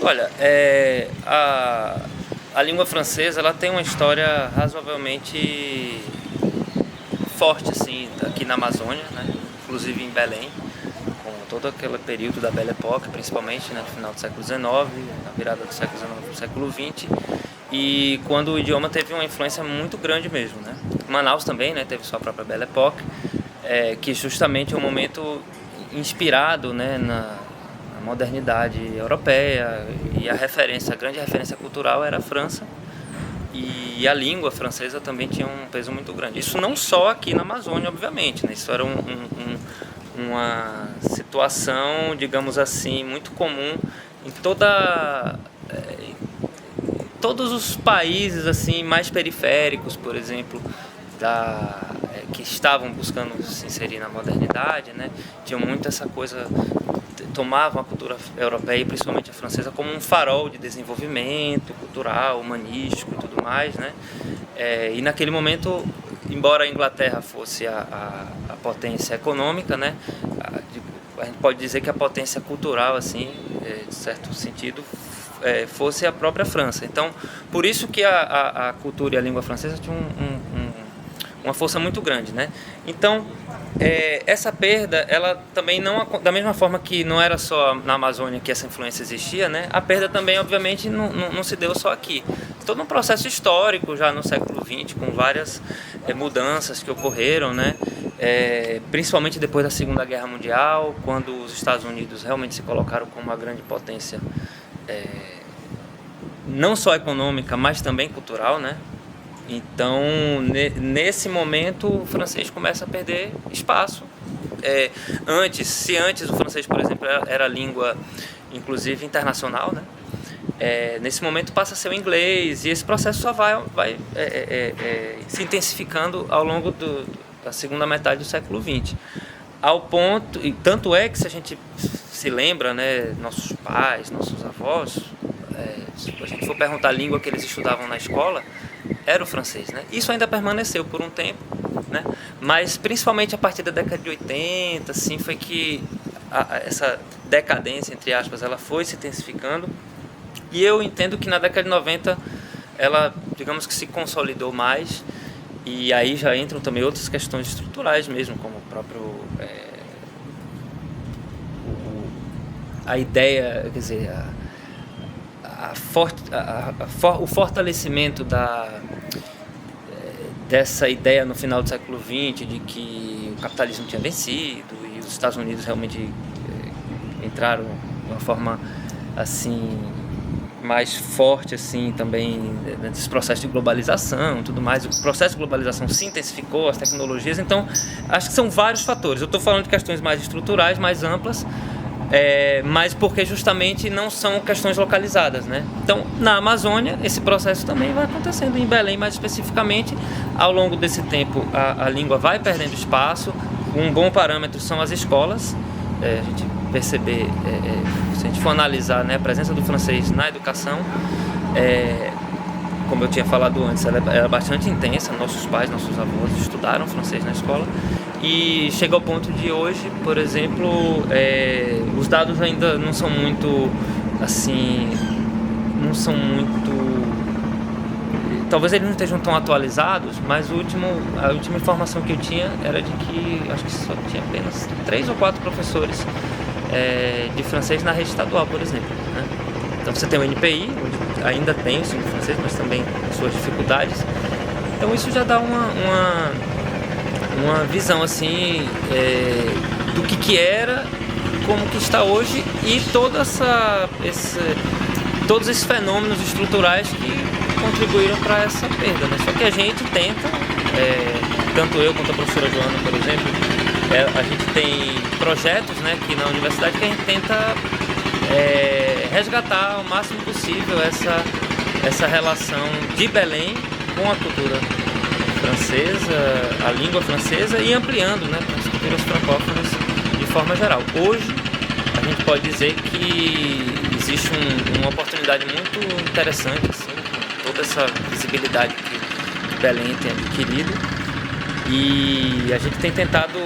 Olha, a língua francesa ela tem uma história razoavelmente forte assim, aqui na Amazônia, né? Inclusive em Belém, com todo aquele período da Belle Époque, principalmente, né? No final do século XIX, na virada do século XIX para o século XX, e quando o idioma teve uma influência muito grande mesmo, né? Manaus também, né? Teve sua própria Belle Époque, que justamente é um momento inspirado, né? Na modernidade europeia, e a grande referência cultural era a França, e a língua francesa também tinha um peso muito grande. Isso não só aqui na Amazônia, obviamente, né? Isso era uma situação, digamos assim, muito comum em todos os países assim mais periféricos, por exemplo, que estavam buscando se inserir na modernidade, né? Tinham muito essa coisa, tomavam a cultura europeia, e principalmente a francesa, como um farol de desenvolvimento cultural, humanístico e tudo mais, né? E naquele momento, embora a Inglaterra fosse a potência econômica, né? A gente pode dizer que a potência cultural, assim, de certo sentido, fosse a própria França. Então, por isso que a cultura e a língua francesa tinham uma força muito grande, né? Então, essa perda, ela também não, da mesma forma que não era só na Amazônia que essa influência existia, né? A perda também, obviamente, não se deu só aqui. Todo um processo histórico já no século XX, com várias mudanças que ocorreram, né? Principalmente depois da Segunda Guerra Mundial, quando os Estados Unidos realmente se colocaram como uma grande potência, não só econômica, mas também cultural, né? Então, nesse momento, o francês começa a perder espaço. Se antes o francês, por exemplo, era língua, inclusive, internacional, né? Nesse momento passa a ser o inglês, e esse processo só vai se intensificando ao longo da segunda metade do século XX. Ao ponto, e tanto é que, se a gente se lembra, né, nossos pais, nossos avós, se a gente for perguntar a língua que eles estudavam na escola, era o francês, né? Isso ainda permaneceu por um tempo, né? Mas principalmente a partir da década de 80, assim, foi que essa decadência, entre aspas, ela foi se intensificando. E eu entendo que na década de 90 ela, digamos que se consolidou mais, e aí já entram também outras questões estruturais mesmo, como o próprio a ideia, quer dizer, o fortalecimento dessa ideia no final do século XX de que o capitalismo tinha vencido e os Estados Unidos realmente entraram de uma forma assim mais forte assim também nesse processo de globalização e tudo mais. O processo de globalização se intensificou, as tecnologias, então acho que são vários fatores. Eu estou falando de questões mais estruturais, mais amplas, mas porque justamente não são questões localizadas, né? Então, na Amazônia, esse processo também vai acontecendo, em Belém mais especificamente. Ao longo desse tempo, a língua vai perdendo espaço. Um bom parâmetro são as escolas. A gente perceber, se a gente for analisar, né, a presença do francês na educação, como eu tinha falado antes, ela era bastante intensa. Nossos pais, nossos avós estudaram francês na escola, e chega ao ponto de hoje, por exemplo, os dados ainda não são muito, assim, talvez eles não estejam tão atualizados, mas a última informação que eu tinha era de que acho que só tinha apenas 3 ou 4 professores de francês na rede estadual, por exemplo, né? Então você tem o NPI, onde ainda tem o ensino francês, mas também suas dificuldades. Então isso já dá uma visão assim do que era, como que está hoje, e todos esses fenômenos estruturais que contribuíram para essa perda, né? Só que a gente tenta, tanto eu quanto a professora Joana, por exemplo, a gente tem projetos, né, aqui na universidade, que a gente tenta resgatar ao máximo possível essa relação de Belém com a cultura francesa, a língua francesa, e ampliando, né, para as culturas francófonas de forma geral. Hoje, a gente pode dizer que existe uma oportunidade muito interessante, assim, com toda essa visibilidade que Belém tem adquirido, e a gente tem tentado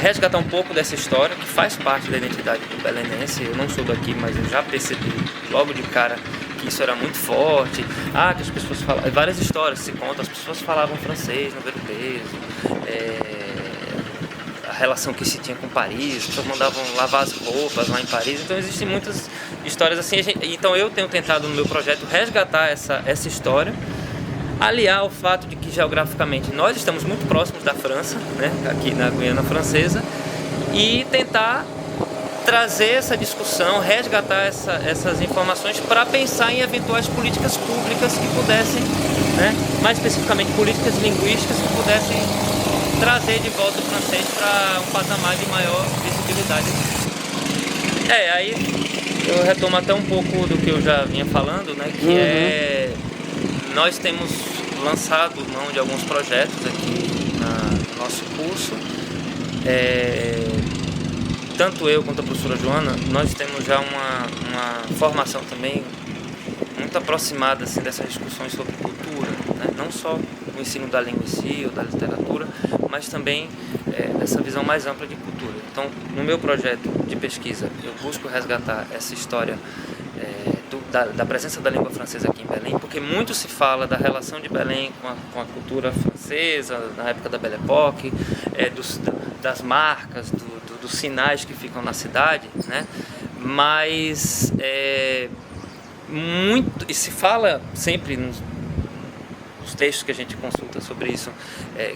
resgatar um pouco dessa história que faz parte da identidade do belenense. Eu não sou daqui, mas eu já percebi logo de cara que isso era muito forte. Que as pessoas falavam, várias histórias se contam, as pessoas falavam francês no Ver o Peso, a relação que se tinha com Paris, as pessoas mandavam lavar as roupas lá em Paris. Então existem muitas histórias assim. Então eu tenho tentado no meu projeto resgatar essa história, aliar o fato de que geograficamente nós estamos muito próximos da França, né, aqui na Guiana Francesa, e tentar trazer essa discussão, resgatar essas informações para pensar em eventuais políticas públicas que pudessem, né, mais especificamente políticas linguísticas que pudessem trazer de volta o francês para um patamar de maior visibilidade. Aí eu retomo até um pouco do que eu já vinha falando, né, que nós temos lançado mão de alguns projetos aqui no nosso curso. Tanto eu quanto a professora Joana, nós temos já uma formação também muito aproximada assim, dessas discussões sobre cultura, né? Não só o ensino da língua em si ou da literatura, mas também essa visão mais ampla de cultura. Então, no meu projeto de pesquisa, eu busco resgatar essa história da presença da língua francesa aqui em Belém, porque muito se fala da relação de Belém com a cultura francesa, na época da Belle Époque, das marcas, dos sinais que ficam na cidade, né? Mas e se fala sempre nos textos que a gente consulta sobre isso,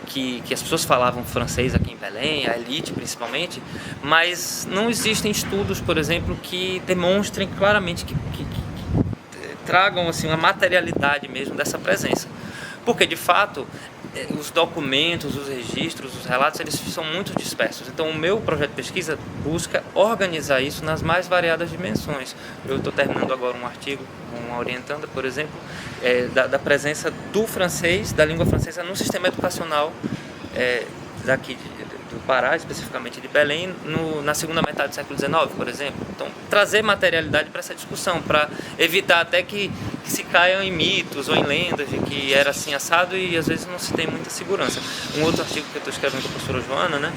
que as pessoas falavam francês aqui em Belém, a elite principalmente, mas não existem estudos, por exemplo, que demonstrem claramente que tragam assim uma materialidade mesmo dessa presença, porque de fato os documentos, os registros, os relatos, eles são muito dispersos. Então o meu projeto de pesquisa busca organizar isso nas mais variadas dimensões. Eu estou terminando agora um artigo com uma orientanda, por exemplo, da presença do francês, da língua francesa no sistema educacional daqui do Pará, especificamente de Belém, na segunda metade do século XIX, por exemplo. Então, trazer materialidade para essa discussão, para evitar até que se caiam em mitos ou em lendas de que era assim assado e às vezes não se tem muita segurança. Um outro artigo que eu estou escrevendo com a professora Joana, né,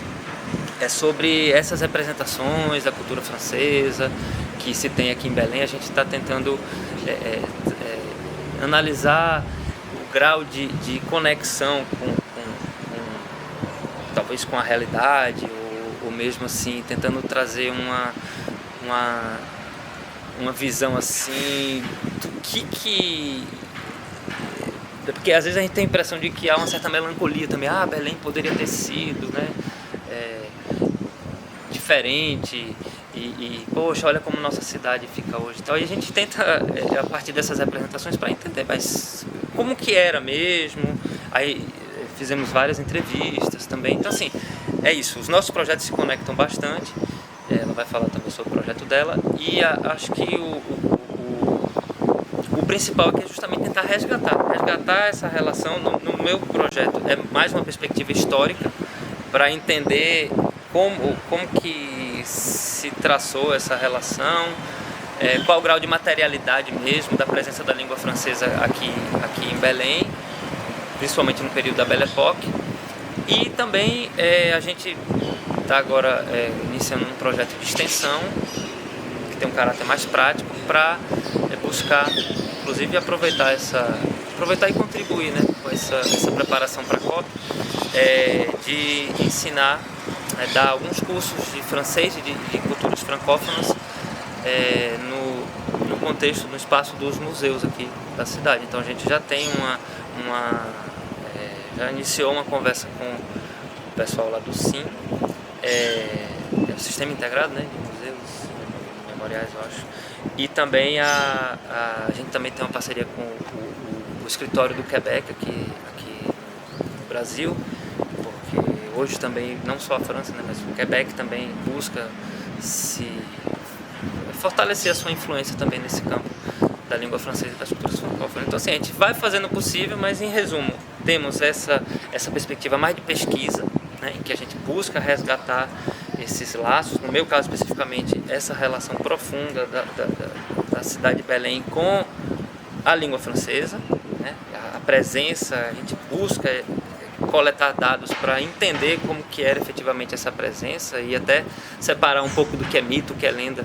é sobre essas representações da cultura francesa que se tem aqui em Belém. A gente está tentando analisar o grau de conexão talvez com a realidade, ou mesmo assim tentando trazer uma visão assim do que porque às vezes a gente tem a impressão de que há uma certa melancolia também. Belém poderia ter sido, né, diferente, e poxa, olha como nossa cidade fica hoje. Então, e a gente tenta a partir dessas representações para entender mas como que era mesmo. Aí fizemos várias entrevistas também. Então assim, é isso, os nossos projetos se conectam bastante. Ela vai falar também sobre o projeto dela, e acho que o principal aqui é justamente tentar resgatar essa relação. No meu projeto é mais uma perspectiva histórica para entender como que se traçou essa relação, qual o grau de materialidade mesmo da presença da língua francesa aqui em Belém, principalmente no período da Belle Époque. E também a gente está agora iniciando um projeto de extensão que tem um caráter mais prático para buscar, inclusive, aproveitar e contribuir, né, com essa preparação para a COP, de ensinar, dar alguns cursos de francês e de culturas francófonas no contexto, no espaço dos museus aqui da cidade. Então a gente já tem já iniciou uma conversa com o pessoal lá do SIM, o Sistema Integrado, né, de Museus Memoriais, eu acho. E também a gente também tem uma parceria com o escritório do Quebec aqui no Brasil, porque hoje também, não só a França, né, mas o Quebec também busca se fortalecer a sua influência também nesse campo da língua francesa e das culturas francófonas. Então assim, a gente vai fazendo o possível, mas em resumo, temos essa perspectiva mais de pesquisa, né, em que a gente busca resgatar esses laços, no meu caso especificamente, essa relação profunda da cidade de Belém com a língua francesa, né, a presença, a gente busca coletar dados para entender como que era efetivamente essa presença e até separar um pouco do que é mito, o que é lenda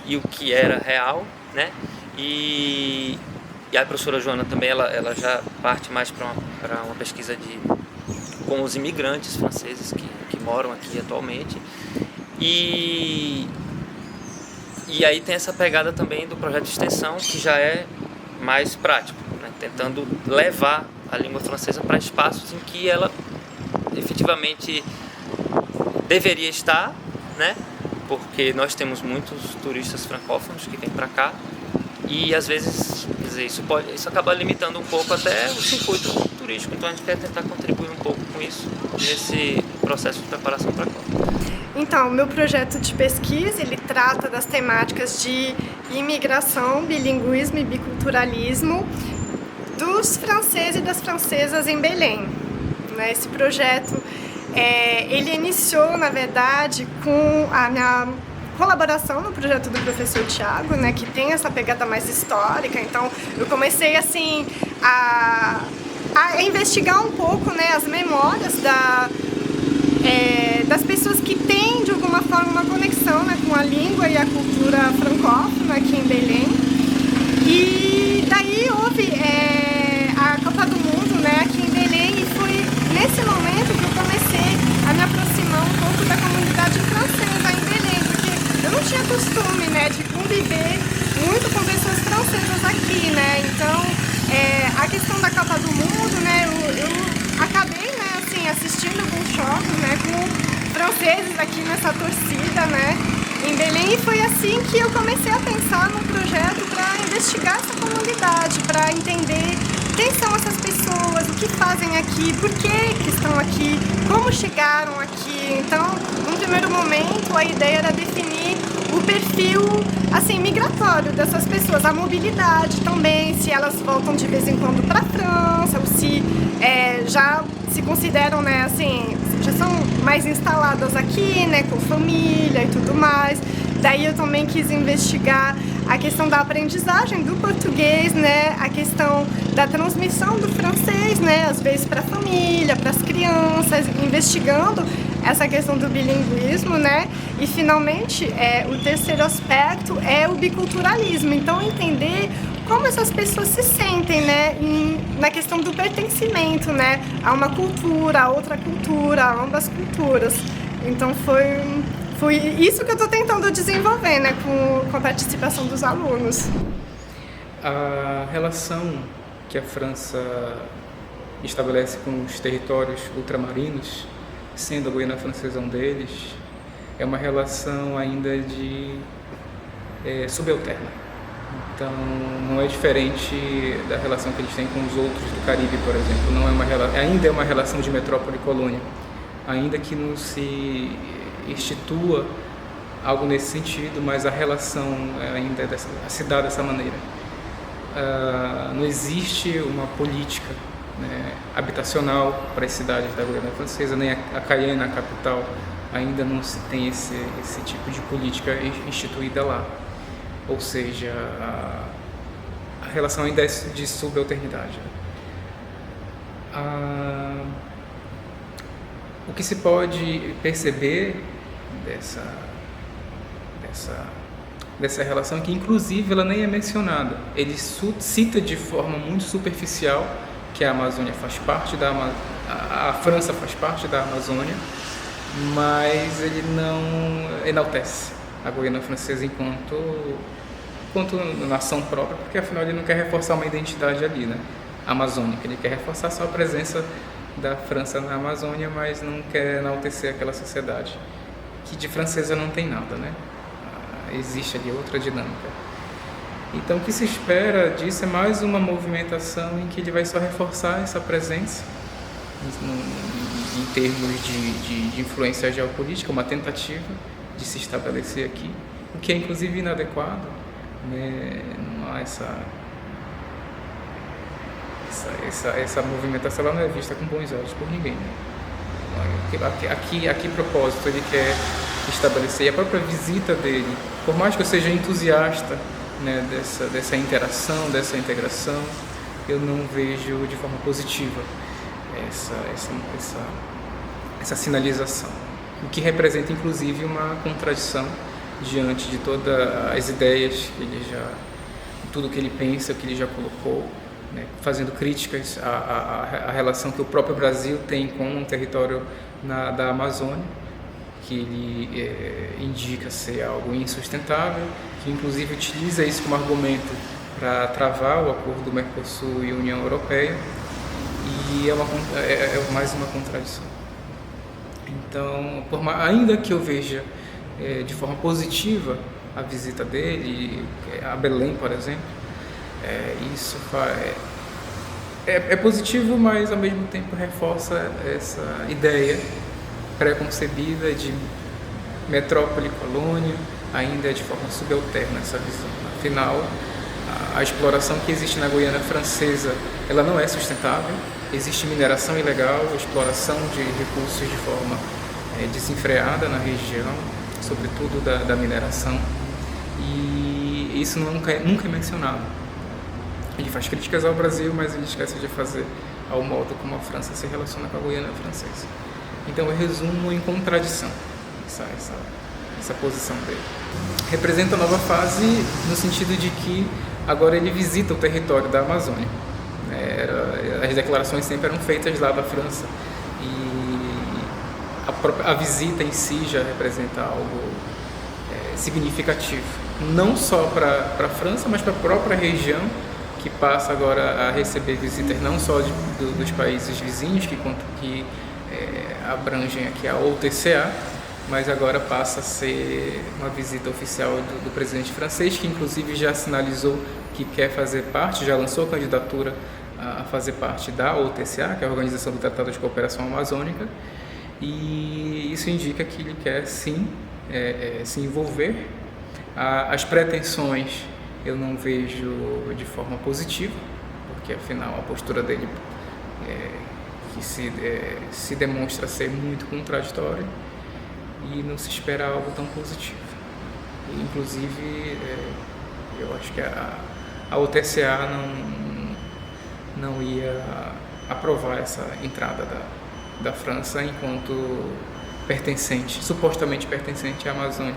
e o que era real, né? E a professora Joana também, ela já parte mais para uma pesquisa com os imigrantes franceses que moram aqui atualmente. E aí tem essa pegada também do projeto de extensão, que já é mais prático, né? Tentando levar a língua francesa para espaços em que ela efetivamente deveria estar, né? Porque nós temos muitos turistas francófonos que vêm para cá e às vezes, quer dizer, isso acaba limitando um pouco até o circuito turístico. Então a gente quer tentar contribuir um pouco com isso nesse processo de preparação para a Copa. Então, o meu projeto de pesquisa, ele trata das temáticas de imigração, bilinguismo e biculturalismo dos franceses e das francesas em Belém. Esse projeto, ele iniciou, na verdade, com a minha colaboração no projeto do professor Tiago, né, que tem essa pegada mais histórica. Então, eu comecei, assim, a investigar um pouco, né, as memórias das pessoas que têm, de alguma forma, uma conexão, né, com a língua e a cultura francófona aqui em Belém. E daí houve a Copa do Mundo, né, aqui em Belém, e foi nesse momento que eu comecei a me aproximar um pouco da comunidade francesa em Belém, porque eu não tinha costume, né, de conviver muito com pessoas francesas aqui, né. Então, a questão da Copa do Mundo, né, eu acabei, né, assim, assistindo alguns jogos, né, com franceses aqui nessa torcida, né, em Belém, e foi assim que eu comecei a pensar num projeto para investigar essa comunidade, para entender quem são essas pessoas, o que fazem aqui, por que estão aqui, como chegaram aqui. Então, num primeiro momento, a ideia era definir o perfil, assim, migratório dessas pessoas, a mobilidade também, se elas voltam de vez em quando para a França, ou se já se consideram, né, assim, já são mais instaladas aqui, né, com família e tudo mais. Daí eu também quis investigar a questão da aprendizagem do português, né, a questão da transmissão do francês, né, às vezes para a família, para as crianças, investigando essa questão do bilinguismo, né, e finalmente o terceiro aspecto é o biculturalismo. Então, entender como essas pessoas se sentem, né, na questão do pertencimento, né, a uma cultura, a outra cultura, a ambas culturas. Então foi isso que eu estou tentando desenvolver, né, com a participação dos alunos. A relação que a França estabelece com os territórios ultramarinos, sendo a Guiana Francesa um deles, é uma relação ainda subalterna. Então, não é diferente da relação que eles têm com os outros do Caribe, por exemplo. Não é ainda é uma relação de metrópole e colônia, ainda que não se institua algo nesse sentido, mas a relação ainda se dá dessa maneira. Não existe uma política, né, habitacional para as cidades da Guiana Francesa, nem a Cayenne, a capital, ainda não se tem esse tipo de política instituída lá. Ou seja, a relação ainda é de subalternidade. O que se pode perceber dessa relação é que, inclusive, ela nem é mencionada. Ele cita de forma muito superficial que a Amazônia faz parte a França faz parte da Amazônia, mas ele não enaltece a Guiana Francesa enquanto nação própria, porque afinal ele não quer reforçar uma identidade ali, né, amazônica. Ele quer reforçar só a presença da França na Amazônia, mas não quer enaltecer aquela sociedade que de francesa não tem nada, né? Existe ali outra dinâmica. Então, o que se espera disso é mais uma movimentação em que ele vai só reforçar essa presença em termos de influência geopolítica, uma tentativa de se estabelecer aqui, o que é inclusive inadequado, né? Não há essa movimentação, ela não é vista com bons olhos por ninguém, né? A que propósito ele quer estabelecer? E a própria visita dele, por mais que eu seja entusiasta, né, dessa interação, dessa integração, eu não vejo de forma positiva. essa sinalização, o que representa inclusive uma contradição diante de todas as ideias que tudo que ele pensa, que ele já colocou, né, fazendo críticas à relação que o próprio Brasil tem com o território da Amazônia, que ele indica ser algo insustentável, que inclusive utiliza isso como argumento para travar o acordo do Mercosul e União Europeia, e é mais uma contradição. Então, ainda que eu veja de forma positiva a visita dele a Belém, por exemplo, isso é positivo, mas ao mesmo tempo reforça essa ideia pré-concebida de metrópole-colônia, ainda de forma subalterna essa visão. Afinal, a exploração que existe na Guiana Francesa, ela não é sustentável, existe mineração ilegal, exploração de recursos de forma desenfreada na região, sobretudo da mineração, e isso nunca é mencionado. Ele faz críticas ao Brasil, mas ele esquece de fazer ao modo como a França se relaciona com a Guiana Francesa. Então eu resumo em contradição essa posição dele. Representa a nova fase no sentido de que agora ele visita o território da Amazônia. As declarações sempre eram feitas lá da França e a visita em si já representa algo significativo, não só para a França, mas para a própria região, que passa agora a receber visitas não só dos países vizinhos que abrangem aqui a OTCA, mas agora passa a ser uma visita oficial do presidente francês, que inclusive já sinalizou que quer fazer parte, já lançou candidatura a fazer parte da OTCA, que é a Organização do Tratado de Cooperação Amazônica, e isso indica que ele quer sim se envolver. As pretensões eu não vejo de forma positiva, porque afinal a postura dele que se demonstra ser muito contraditória e não se espera algo tão positivo. E, inclusive, eu acho que a OTCA não ia aprovar essa entrada da França enquanto supostamente pertencente à Amazônia.